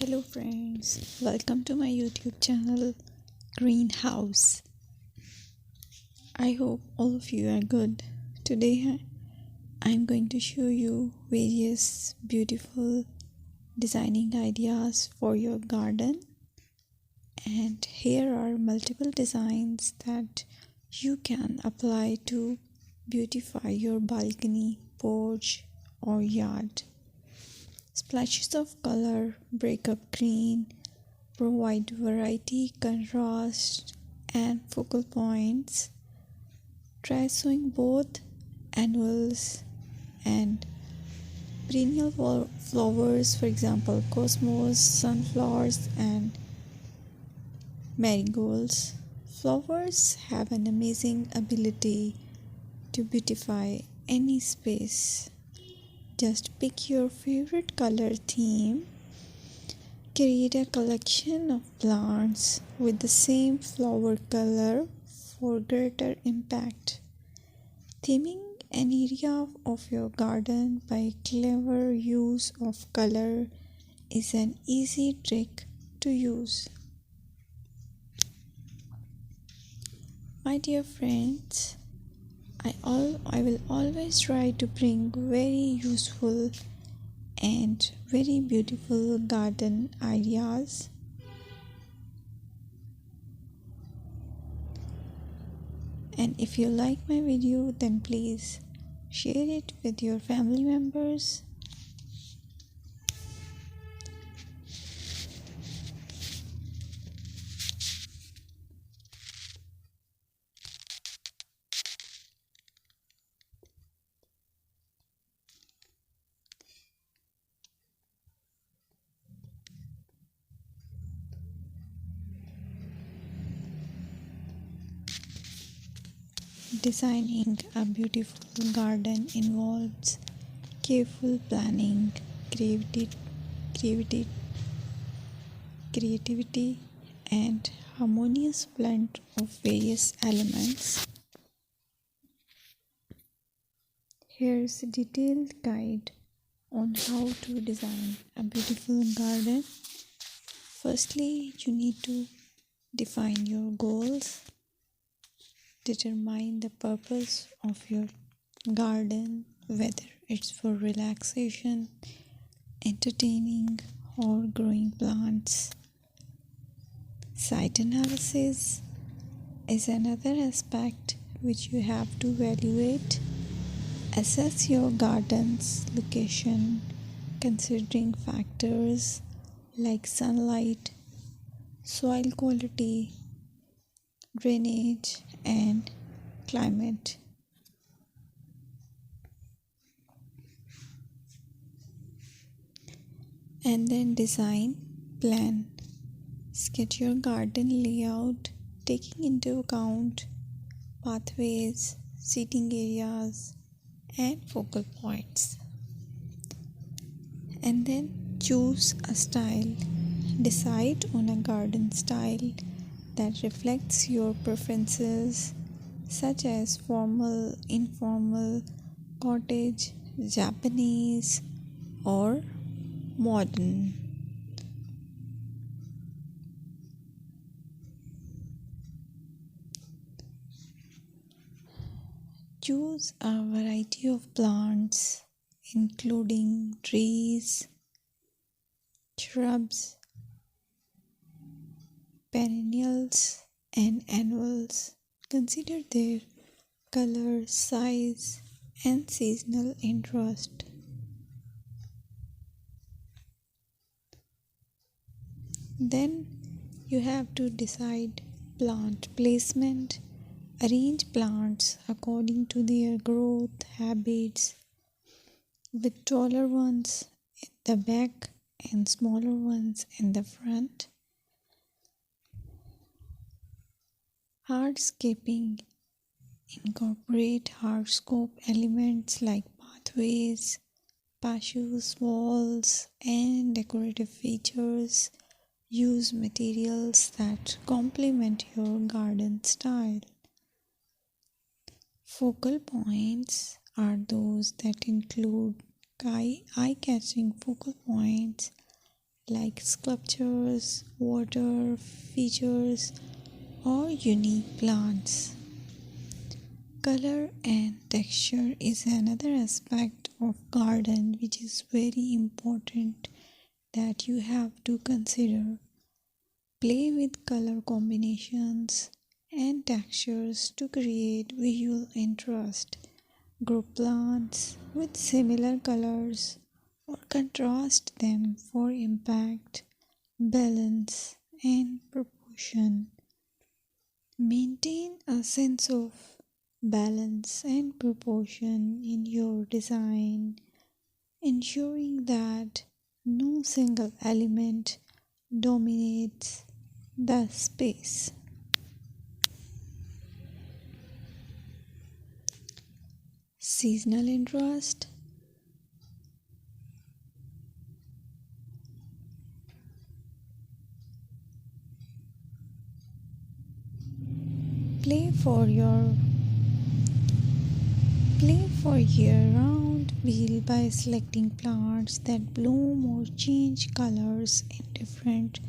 Hello friends, welcome to my YouTube channel Greenhouse. I hope all of you are good. Today I'm going to show you various beautiful designing ideas for your garden, and here are multiple designs that you can apply to beautify your balcony, porch or yard. Splashes of color break up green, provide variety, contrast, and focal points. Try sowing both annuals and perennial flowers, for example, cosmos, sunflowers, and marigolds. Flowers have an amazing ability to beautify any space. Just pick your favorite color theme. Create a collection of plants with the same flower color for greater impact. Theming an area of your garden by clever use of color is an easy trick to use. My dear friends, I will always try to bring very useful and very beautiful garden ideas. And if you like my video, then please share it with your family members. Designing a beautiful garden involves careful planning, creativity, creativity, and harmonious blend of various elements. Here's a detailed guide on how to design a beautiful garden. Firstly, you need to define your goals. Determine the purpose of your garden, whether it's for relaxation, entertaining, or growing plants. Site analysis is another aspect which you have to evaluate. Assess your garden's location, considering factors like sunlight, soil quality, drainage, and climate. And then design, plan. Sketch your garden layout, taking into account pathways, seating areas, and focal points. And then choose a style. Decide on a garden style that reflects your preferences, such as formal, informal, cottage, Japanese, or modern. Choose a variety of plants, including trees, shrubs, perennials, and annuals. Consider their color, size, and seasonal interest. Then you have to decide plant placement. Arrange plants according to their growth habits, with taller ones in the back and smaller ones in the front. Hardscaping. Incorporate hardscape elements like pathways, patios, walls, and decorative features. Use materials that complement your garden style. Focal points are those that include eye-catching focal points like sculptures, water features, or unique plants. Color and texture is another aspect of garden which is very important that you have to consider. Play with color combinations and textures to create visual interest. Group plants with similar colors or contrast them for impact, balance, and proportion. Maintain a sense of balance and proportion in your design, ensuring that no single element dominates the space. Seasonal interest. Play for your Play for year-round wheel by selecting plants that bloom or change colors in different